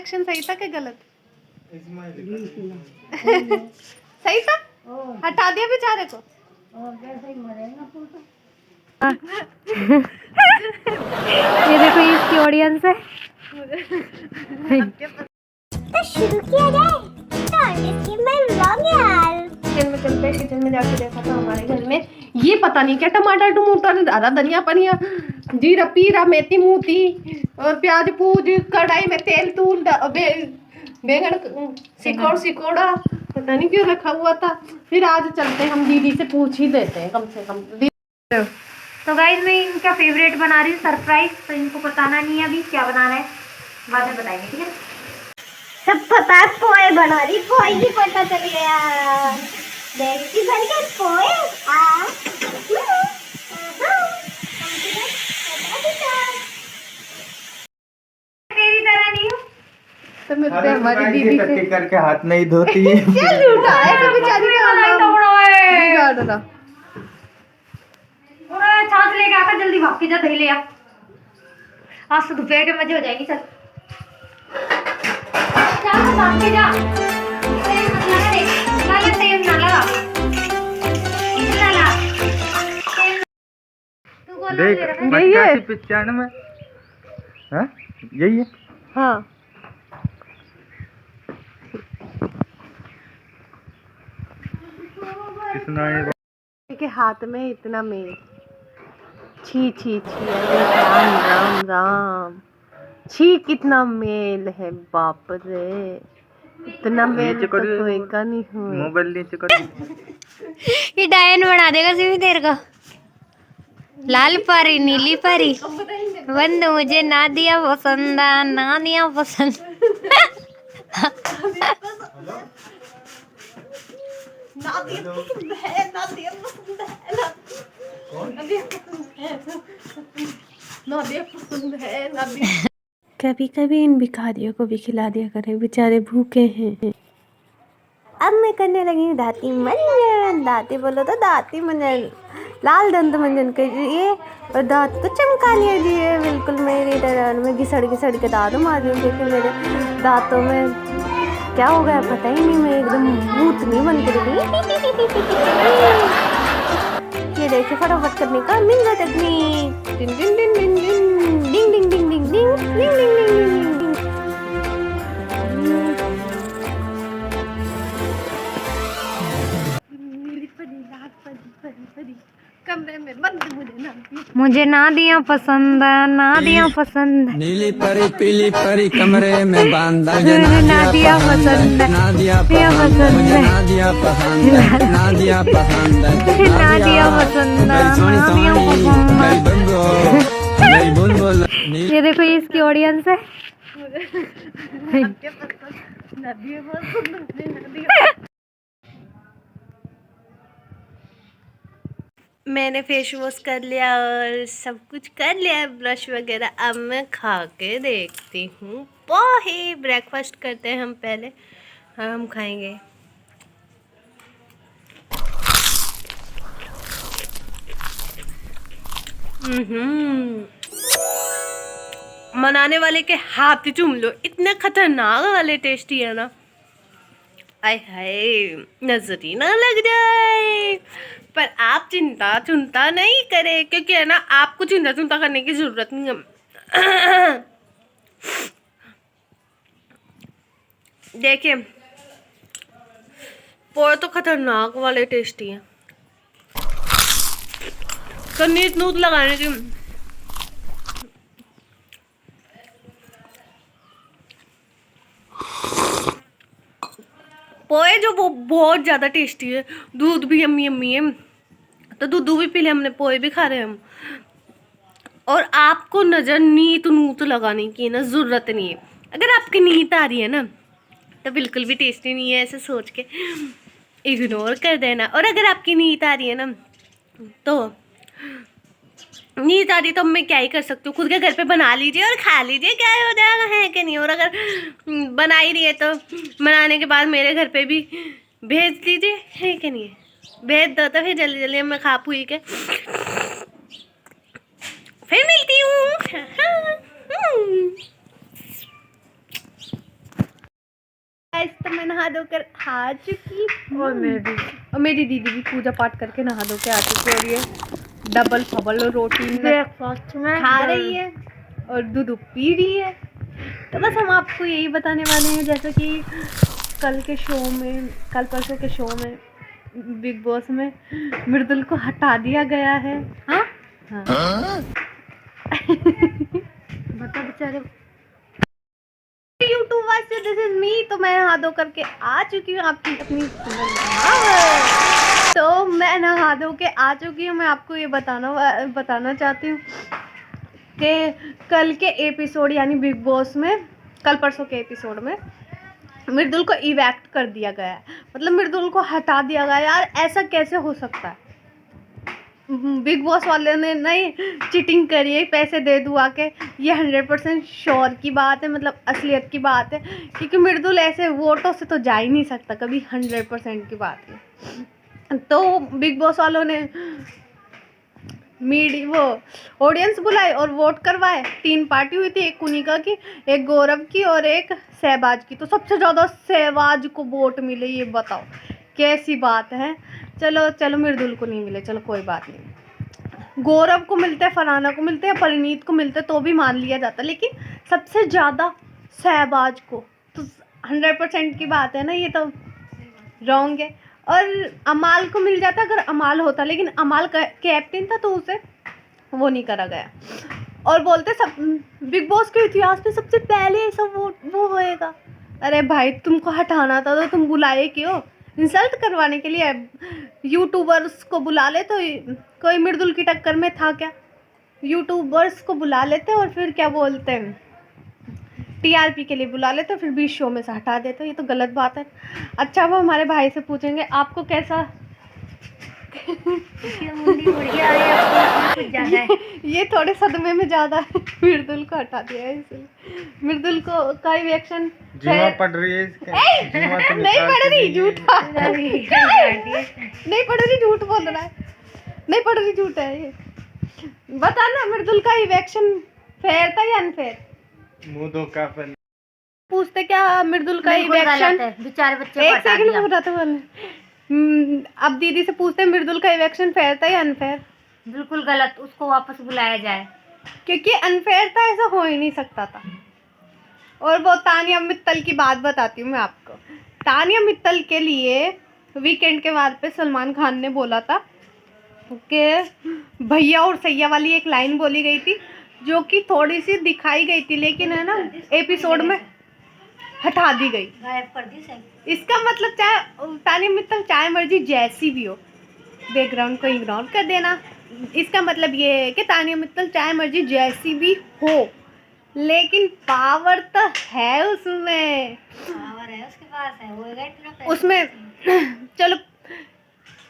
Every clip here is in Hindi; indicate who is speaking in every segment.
Speaker 1: रिएक्शन सही था कि गलत? सही था। हटा दिया बेचारे को। ये देखो ये इसकी ऑडियंस है।
Speaker 2: तो शुरू किया जाए। किचन
Speaker 1: में चलते हैं। किचन में जाके देखा था हमारे घर में ये पता नहीं क्या टमाटर टमूटर दादा धनिया पनिया जीरा पीरा मेथी मूथी और प्याज पूज कढ़ाई में तेल तूल बैंगन सिकोड़ा पता नहीं क्यों रखा हुआ था। फिर आज चलते हैं हम दीदी से पूछ ही देते हैं कम से कम।
Speaker 2: तो गाइस मैं इनका फेवरेट बना रही हूँ सरप्राइज, तो इनको बताना नहीं है अभी क्या बनाना है, बाद में बताएंगे, ठीक है। सब पता है पोए बना रही, पोए ही पता चल गया। देखती बन के पोए तेरी तरह नहीं हूँ
Speaker 1: तो मिलते हैं हमारी दीदी से।
Speaker 3: करके हाथ नहीं धोती है।
Speaker 1: क्या झूठा है तो बेचारी का बिगाड़ रहा।
Speaker 2: छाछ लेके आकर जल्दी भाग के जा, दही ले आ, आज तो दोपहर के मजे हो जाएगी। चल चल भाग के जा, तेल मत लगा, देख लगा तेल ना लगा, इतना ला तू कौन
Speaker 3: देख
Speaker 2: ले रहा है?
Speaker 1: यही है
Speaker 3: 95 हाँ यही है।
Speaker 1: हाँ
Speaker 3: कितना
Speaker 1: के हाथ में इतना मेल। छी छी छी अरे राम राम राम छी कितना मेल है बाप रे। इतना मेल तो कोई का नहीं हुआ।
Speaker 3: मोबाइल नीचे कर।
Speaker 2: ये डायन बना देगा सिर्फ देर का। लाल परी नीली परी बंद मुझे ना दिया पसंद, ना दिया पसंद।
Speaker 1: कभी कभी इन भिखारियों को भी खिला दिया करें, बेचारे भूखे हैं। अब मैं करने लगी हूँ दाती मंजन। दाती बोलो तो दाती मंजन, लाल दंत मंजन के लिए और दांत को चमका लिए दिए बिल्कुल मेरी तरह। मैं घिसड़ के दांत मार रही हूँ क्योंकि मेरे दांतों में क्या हो गया पता ही नहीं। मैं एकदम भूतनी बन के रही। ये देखिए फटाफट करने का निंजा टेक्निक। डिंग डिंग डिंग डिंग डिंग डिंग डिंग डिंग डिंग डिंग डिंग डिंग डिंग। कमरे में बंद मुझे ना दिया पसंद, ना दिया पसंद।
Speaker 4: नीली परी पीली परी कमरे में बांधा,
Speaker 1: ना दिया पसंद,
Speaker 4: ना दिया
Speaker 1: पसंद,
Speaker 4: मुझे ना दिया पसंद, ना दिया पसंद,
Speaker 1: ना दिया पसंद, ये देखो ये इसकी ऑडियंस है। मैंने फेस वॉश कर लिया और सब कुछ कर लिया, ब्रश वगैरह। अब मैं खा के देखती हूँ पोहे। ब्रेकफास्ट करते हैं हम पहले, हम खाएंगे। बनाने वाले के हाथ चूम लो, इतने खतरनाक वाले टेस्टी है ना। आय हाय नजर ही ना लग जाए। पर आप चिंता नहीं करें क्योंकि है ना आपको चिंता करने की जरूरत नहीं है। देखिए पोहे तो खतरनाक वाले टेस्टी हैं। तो नीत नूत लगाने की पोहे जो वो बहुत ज़्यादा टेस्टी है। दूध भी यम्मी यम्मी है, तो दूध भी पी ले हमने, पोहे भी खा रहे हैं हम। और आपको नज़र नीत नूत लगाने की ना ज़रूरत नहीं है। अगर आपकी नीत आ रही है ना तो बिल्कुल भी टेस्टी नहीं है ऐसे सोच के इग्नोर कर देना। और अगर आपकी नीत आ रही है ना तो नींद आ रही तो मैं क्या ही कर सकती हूँ, खुद के घर पे बना लीजिए और खा लीजिए, क्या हो जाएगा है कि नहीं। और अगर बना ही रही है तो बनाने के बाद मेरे घर पे भी भेज दीजिए, है कि नहीं। भेज दो तो फिर जल्दी जल्दी मैं खा पी के फिर मिलती हूँ। गाइस तो मैं नहा धोकर आ चुकी और मेरी दीदी भी पूजा पाठ करके नहा धो के आ चुकी है और ये डबल फबल रोटी
Speaker 2: ब्रेकफास्ट में
Speaker 1: खा रही है और दूध पी रही है। तो बस हम आपको यही बताने वाले हैं जैसे कि कल परसों के शो में बिग बॉस में मृदुल को हटा दिया गया है। हाँ
Speaker 2: बता बेचारे
Speaker 1: यूट्यूब वास्ते दिस इज मी। तो मैं नहा धो करके आ चुकी हूँ आपकी अपनी सुंदर तो मैं नहा धो के आ चुकी हूँ। मैं आपको ये बताना चाहती हूँ कि कल के एपिसोड यानी बिग बॉस में कल परसों के एपिसोड में मृदुल को इवैक्ट कर दिया गया है, मतलब मृदुल को हटा दिया गया। यार ऐसा कैसे हो सकता है? बिग बॉस वाले ने नहीं चीटिंग करी है, पैसे दे दुआ के, ये 100% श्योर की बात है, मतलब असलियत की बात है, क्योंकि मृदुल ऐसे वोटों से तो जा ही नहीं सकता कभी। 100% की बात है। तो बिग बॉस वालों ने वो ऑडियंस बुलाए और वोट करवाए। 3 पार्टी हुई थी, एक कुनिका की, एक गौरव की और एक सहबाज की। तो सबसे ज़्यादा सहबाज को वोट मिले, ये बताओ कैसी बात है। चलो मृदुल को नहीं मिले, चलो कोई बात नहीं। गौरव को मिलते, फरहाना को मिलते या परिणीत को मिलते तो भी मान लिया जाता, लेकिन सबसे ज़्यादा सहबाज को, तो 100% की बात है ना, ये तो रॉन्ग है। और अमाल को मिल जाता अगर अमाल होता, लेकिन अमाल कैप्टन था तो उसे वो नहीं करा गया। और बोलते सब बिग बॉस के इतिहास में सबसे पहले ऐसा वो होएगा। अरे भाई तुमको हटाना था तो तुम बुलाए क्यों? इंसल्ट करवाने के लिए यूट्यूबर्स को बुला ले, तो कोई मृदुल की टक्कर में था क्या? यूट्यूबर्स को बुला लेते और फिर क्या बोलते हैं टीआरपी के लिए बुला लेते, फिर भी शो में से हटा देते। ये तो गलत बात है। अच्छा वो हमारे भाई से पूछेंगे आपको कैसा ये थोड़े सदमे में ज़्यादा मृदुल को हटा दिया है, इसलिए मृदुल को का रिएक्शन
Speaker 3: पड़ रही है
Speaker 1: नहीं पड़ रही, झूठ नहीं पड़ रही, झूठ बोल रहा है, नहीं पड़ रही, झूठ है ये। बताना मृदुल का रिएक्शन फेयर था या अनफेयर?
Speaker 3: मुंह धो का पहले
Speaker 1: पूछते क्या मृदुल का रिएक्शन?
Speaker 2: बेचारे बच्चे
Speaker 1: एक सेकंड में बताते बोले। अब दीदी से पूछते हैं मृदुल का रिएक्शन फेयर था या अनफेयर?
Speaker 2: बिल्कुल गलत, उसको वापस बुलाया जाए,
Speaker 1: क्योंकि अनफेयर था, ऐसा हो ही नहीं सकता था। और वो तानिया मित्तल की बात बताती हूँ मैं आपको। तानिया मित्तल के लिए वीकेंड के बाद पे सलमान खान ने बोला था कि भैया और सैया वाली एक लाइन बोली गई थी, जो कि थोड़ी सी दिखाई गई थी, लेकिन है ना एपिसोड में हटा दी गई,
Speaker 2: गायब कर दी सही।
Speaker 1: इसका मतलब चाहे तानिया मित्तल चाहे मर्जी जैसी भी हो, बैकग्राउंड को इग्नोर कर देना। इसका मतलब ये है कि तानिया मित्तल चाहे मर्जी जैसी भी हो, लेकिन पावर तो है उसमें,
Speaker 2: पावर है उसके पास, है होएगा इतना पैसा
Speaker 1: उसमें चलो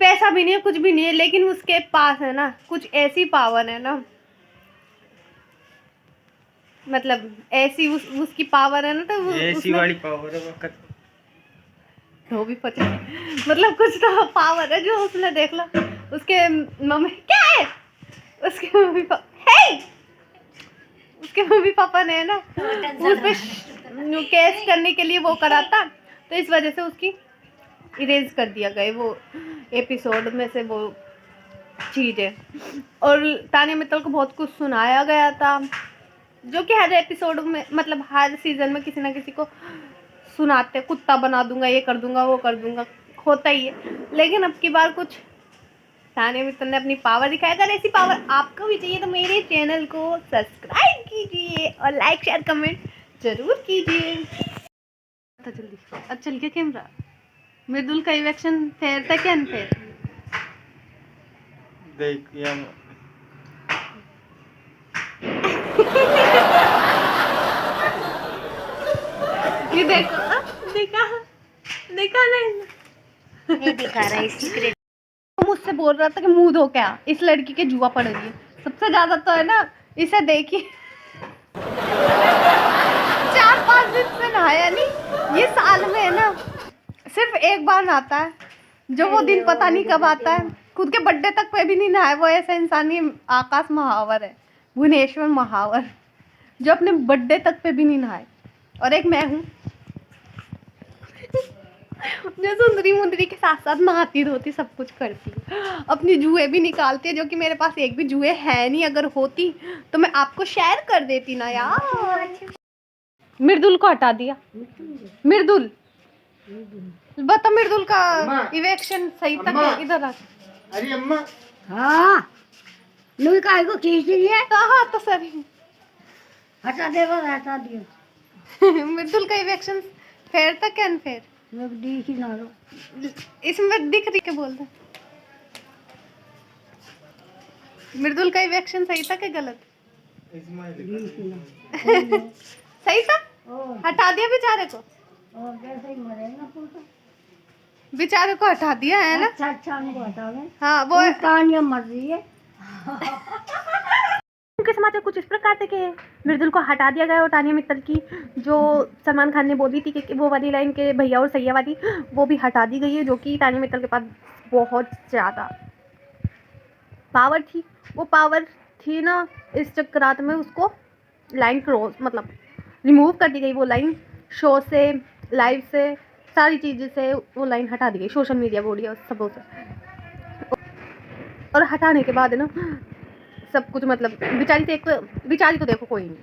Speaker 1: पैसा भी नहीं है, कुछ भी नहीं है, लेकिन उसके पास है ना कुछ ऐसी पावर है ना, मतलब ऐसी उसकी पावर है ना, तो
Speaker 3: ऐसी वाली पावर है वक्त
Speaker 1: वो भी पता मतलब कुछ तो पावर है जो उसने, देख लो उसके मम्मी क्या है, उसके मम्मी पापा है, उसके मम्मी पापा ने ना उस पे केस करने के लिए वो करा था, तो इस वजह से उसकी इरेज कर दिया गया वो एपिसोड में से वो चीज़ है। और तानिया मित्तल को बहुत कुछ सुनाया गया था, जो कि हर एपिसोड में, मतलब हर सीजन में किसी ना किसी को सुनाते, कुत्ता बना दूंगा, ये कर दूंगा, वो कर दूंगा, होता ही है। लेकिन अब की बार कुछ तानिया मित्तल ने अपनी पावर दिखाया। अगर ऐसी पावर आपको भी चाहिए तो मेरे चैनल को सब्सक्राइब कीजिए और लाइक शेयर कमेंट जरूर कीजिए। जल्दी अब चल के कैमरा। मृदुल का इलेक्शन फेयर था क्या अनफेयर?
Speaker 3: देख
Speaker 1: ये देखो, देखा
Speaker 2: नहीं दिखा रहा है सीक्रेट।
Speaker 1: मुझसे बोल रहा था कि मुंह धो क्या, इस लड़की के जुआ पड़ रही है। सबसे ज्यादा तो है ना इसे देखिए 4-5 दिन से नहाया नहीं, ये साल में है ना सिर्फ एक बार नहाता है, जो वो दिन पता नहीं कब आता है। खुद के बर्थडे तक पे भी नहीं नहाया। वो ऐसा इंसान ही आकाश महावर है, भुवनेश्वर महावर, जो अपने बर्थडे तक पे भी नहीं नहाए। और एक मैं हूँ जो सुंदरी मुंदरी के साथ साथ नहाती धोती सब कुछ करती, अपनी जुए भी निकालती है, जो कि मेरे पास एक भी जुए है नहीं। अगर होती तो मैं आपको शेयर कर देती ना यार। मृदुल को हटा दिया। मृदुल बता, मृदुल का इवेक्शन सही तक इधर आ।
Speaker 3: अरे अम्मा
Speaker 2: हाँ लुई काय को खींच दिए
Speaker 1: हाँ तो सर
Speaker 2: हटा दियो
Speaker 1: मृदुल का इवेक्शन फेयर था क्या अनफेयर?
Speaker 2: लोग दी की ना रो
Speaker 1: इसमें दिख रही के बोल रहे मृदुल का इवेक्शन सही था क्या गलत? सही था, हटा दिया बेचारे को।
Speaker 2: और कैसे ही मरेगा पूरा
Speaker 1: बेचारे को हटा दिया है ना।
Speaker 2: अच्छा हमको हटाओगे
Speaker 1: हाँ वो
Speaker 2: कहानियां मर्जी है।
Speaker 1: उनके समाचार कुछ इस प्रकार थे कि मृदुल को हटा दिया गया और तानिया मित्तल की जो सलमान खान ने बोली थी कि वो वाली लाइन के भैया और सैया वाली, वो भी हटा दी गई है, जो कि तानिया मित्तल के पास बहुत ज़्यादा पावर थी। वो पावर थी ना, इस चक्रात में उसको लाइन क्रॉस मतलब रिमूव कर दी गई। वो लाइन शो से, लाइव से, सारी चीज़ से वो लाइन हटा दी गई, सोशल मीडिया बोलिए सबों से। और हटाने के बाद है ना सब कुछ मतलब बेचारी से एक बेचारी को देखो कोई नहीं,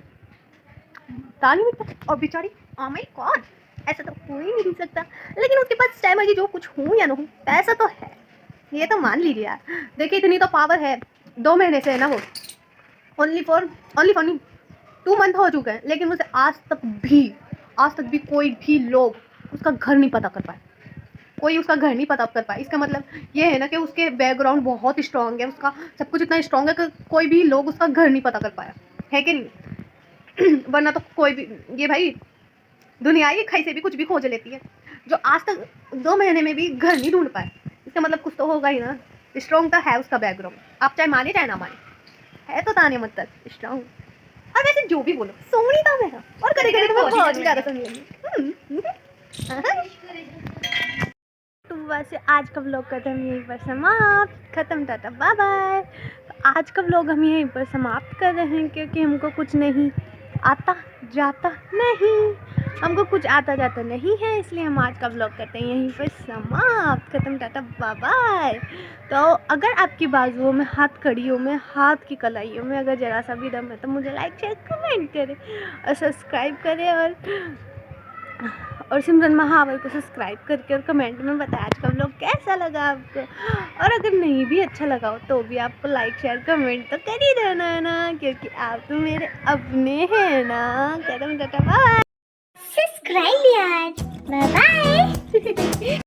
Speaker 1: तानी मित्तल और बेचारी ओ माय गॉड ऐसा तो हो ही नहीं सकता। लेकिन उसके पास चाहे मैं जो कुछ हूँ या ना हूँ पैसा तो है, ये तो मान लीजिए यार। देखिए इतनी तो पावर है, 2 महीने से है ना वो ओनली फॉर 2 मंथ हो चुके हैं, लेकिन मुझे आज तक भी कोई भी लोग उसका घर नहीं पता कर पाए, कोई उसका घर नहीं पता कर पाए। इसका मतलब ये है ना कि उसके बैकग्राउंड बहुत स्ट्रॉन्ग है, उसका सब कुछ इतना स्ट्रॉन्ग है कि कोई भी लोग उसका घर नहीं पता कर पाया है कि नहीं। वरना तो कोई भी ये भाई दुनिया ये खाई से भी कुछ भी खोज लेती है, जो आज तक 2 महीने में भी घर नहीं ढूंढ पाए। इसका मतलब कुछ तो होगा ही ना, स्ट्रॉन्ग तो है उसका बैकग्राउंड, आप चाहे माने चाहे ना माने, है तो तानिया मित्तल स्ट्रॉन्ग। और वैसे जो भी बोलो सोनी तो मैं और कभी कभी तो मैं बहुत ज़्यादा सुन लूँगी। तो वैसे आज का व्लॉग करते हम यहीं पर समाप्त, ख़त्म, टाटा बाय बाय। आज का व्लॉग हम यहीं पर समाप्त कर रहे हैं, क्योंकि हमको कुछ नहीं आता जाता नहीं, हमको कुछ आता जाता नहीं है, इसलिए हम आज का व्लॉग करते हैं यहीं पर समाप्त, ख़त्म, टाटा बाय बाय। तो अगर आपकी बाजुओं में, हाथ कड़ियों में, हाथ की कलाइयों में अगर ज़रा सा भी दम है तो मुझे लाइक शेयर कमेंट करें और सब्सक्राइब करें, और सिमरन महावर को सब्सक्राइब करके और कमेंट में बताएं आज का व्लॉग कैसा लगा आपको। और अगर नहीं भी अच्छा लगा हो तो भी आपको लाइक शेयर कमेंट तो कर ही देना है ना, क्योंकि आप तो मेरे अपने हैं ना। कदम टाटा बाय,
Speaker 2: सब्सक्राइब यार, बाय बाय।